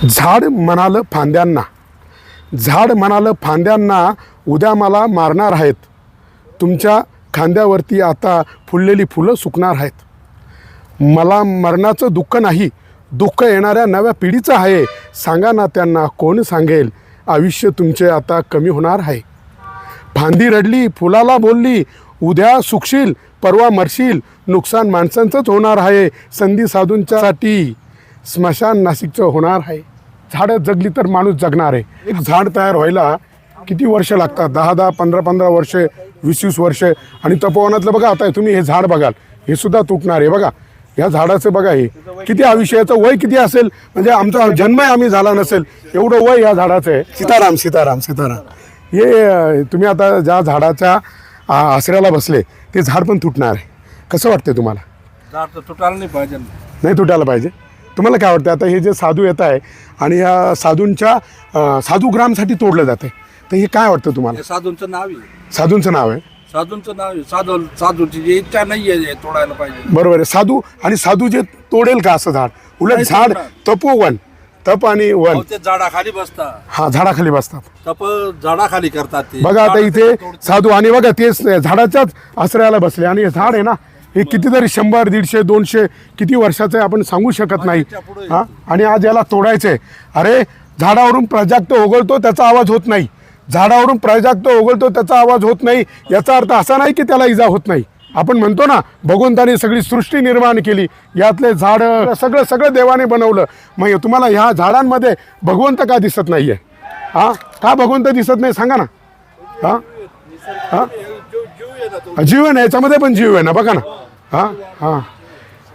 झाड म्हणालं फांद्यांना, झाड म्हणालं फांद्यांना, उद्या मला मारणार आहेत. तुमच्या खांद्यावरती आता फुललेली फुलं सुकणार आहेत. मला मरणाचं दुःख नाही, दुःख येणाऱ्या नव्या पिढीचं आहे. सांगा ना त्यांना, कोण सांगेल आयुष्य तुमचे आता कमी होणार आहे. फांदी रडली, फुलाला बोलली, उद्या सुकशील, परवा मरशील, नुकसान माणसांचंच होणार आहे. संधी साधूंच्यासाठी स्मशान नाशिकचं होणार आहे. झाडं जगली तर माणूस जगणार आहे. एक झाड तयार व्हायला किती वर्ष लागतात? 10-10, 15-15 वर्षे, 20-20 वर्षे. आणि तपोवनातलं बघा, आता तुम्ही हे झाड बघाल, हे सुद्धा तुटणार आहे. बघा या झाडाचं, बघा हे किती आयुष्याचं वय किती असेल, म्हणजे आमचा जन्मही आम्ही झाला नसेल एवढं वय या झाडाचं आहे. सीताराम सीताराम सीताराम. हे तुम्ही आता ज्या झाडाच्या आसऱ्याला बसले ते झाड पण तुटणार आहे. कसं वाटतं तुम्हाला? झाड तर तुटायला नाही पाहिजे. नाही तुटायला पाहिजे. तुम्हाला काय वाटतं? आता हे जे साधू येत आहे आणि या साधूंच्या साधूग्रामसाठी तोडलं जाते, तर हे काय वाटतं तुम्हाला? हे साधूंचं नाव आहे. साधूंचं नाव आहे. साधूंचं नाव आहे. साधूची जी इच्छा नाही आहे तोडायला पाहिजे. बरोबर आहे. साधू आणि साधू जे तोडेल का असं झाड? उलट नाही झाड तोडणार. तपोवन, तप आणि वन, अहो, ते झाडाखाली बसतात. हा झाडाखाली बसतात. तप झाडाखाली करतात ते. बघा आता झाडाचं इथे तोडतात. साधू आणि बघा तेच झाडाच्याच आश्रयाला बसले. आणि हे झाड आहे ना, हे कितीतरी 100, 150, 200 किती वर्षाचं आहे आपण सांगू शकत नाही. हा, आणि आज याला तोडायचंय. अरे झाडावरून प्राजक्त ओघळतो त्याचा आवाज होत नाही, झाडावरून प्राजक्त ओघळतो त्याचा आवाज होत नाही. याचा अर्थ असा नाही की त्याला इजा होत नाही. आपण म्हणतो ना, भगवंताने सगळी सृष्टी निर्माण केली, यातले झाड सगळं सगळं देवाने बनवलं. मग तुम्हाला ह्या झाडांमध्ये भगवंत का दिसत नाहीये? हा, का भगवंत दिसत नाही सांगा ना? हा हा, जीवन आहे, याच्यामध्ये पण जीव आहे ना, बघा ना. हा हा,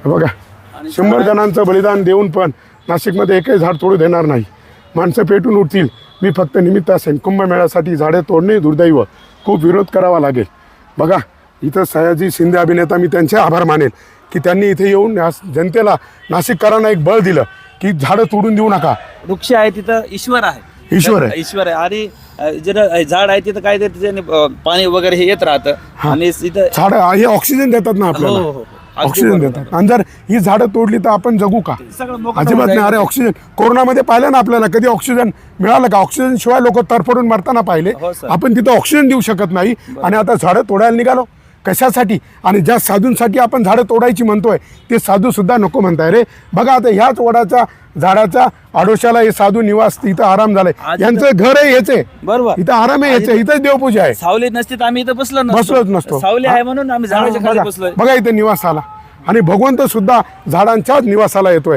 बघा 100 जणांचं बलिदान देऊन पण नाशिकमध्ये एकही झाड तोडू देणार नाही. माणसं पेटून उठतील, मी फक्त निमित्त असेन. कुंभमेळ्यासाठी झाडे तोडणे दुर्दैव, खूप विरोध करावा लागेल. बघा इथं सयाजी शिंदे अभिनेता, मी त्यांचे आभार मानेल की त्यांनी इथे येऊन या जनतेला, नाशिककरांना एक बळ दिलं की झाडं तोडून देऊ नका. वृक्ष आहे तिथं ईश्वर आहे. ईश्वर आहे. ईश्वर आहे. आणि जर झाड आहे तिथं काय ते त्याच्याने पाणी वगैरे हे येत राहतं. आणि इथं झाडं हे ऑक्सिजन देतात ना हो, आपल्याला, हो, हो. ऑक्सिजन देतात. आणि जर ही झाडं तोडली तर आपण जगू का? सगळं मोकळं अजिबात होऊन नाही. जाईल. अरे ऑक्सिजन कोरोनामध्ये पाहिलं ना आपल्याला, कधी ऑक्सिजन मिळालं का? ऑक्सिजन शिवाय लोक तरफडून मरताना पाहिले. हो, सर. आपण तिथं ऑक्सिजन देऊ शकत नाही. आणि आता झाडं तोडायला निघालो कशासाठी? आणि ज्या साधूंसाठी आपण झाडं तोडायची म्हणतोय ते साधू सुद्धा नको म्हणताय रे. बघा आता ह्याच वडाच्या झाडाच्या आडोशाला हे साधू निवास, इथं आराम झालाय. आज यांचं घर आहे याचे, बरोबर. इथं आराम आहे याचे, इथंच देवपूजा आहे. सावली नसती तर आम्ही इथं बसलोच नसतो. सावली आहे म्हणून आम्ही झाडाच्या खाली बघा बसलोय. बघा इथे निवास आला. आणि भगवंत सुद्धा झाडांच्याच निवासाला येतोय.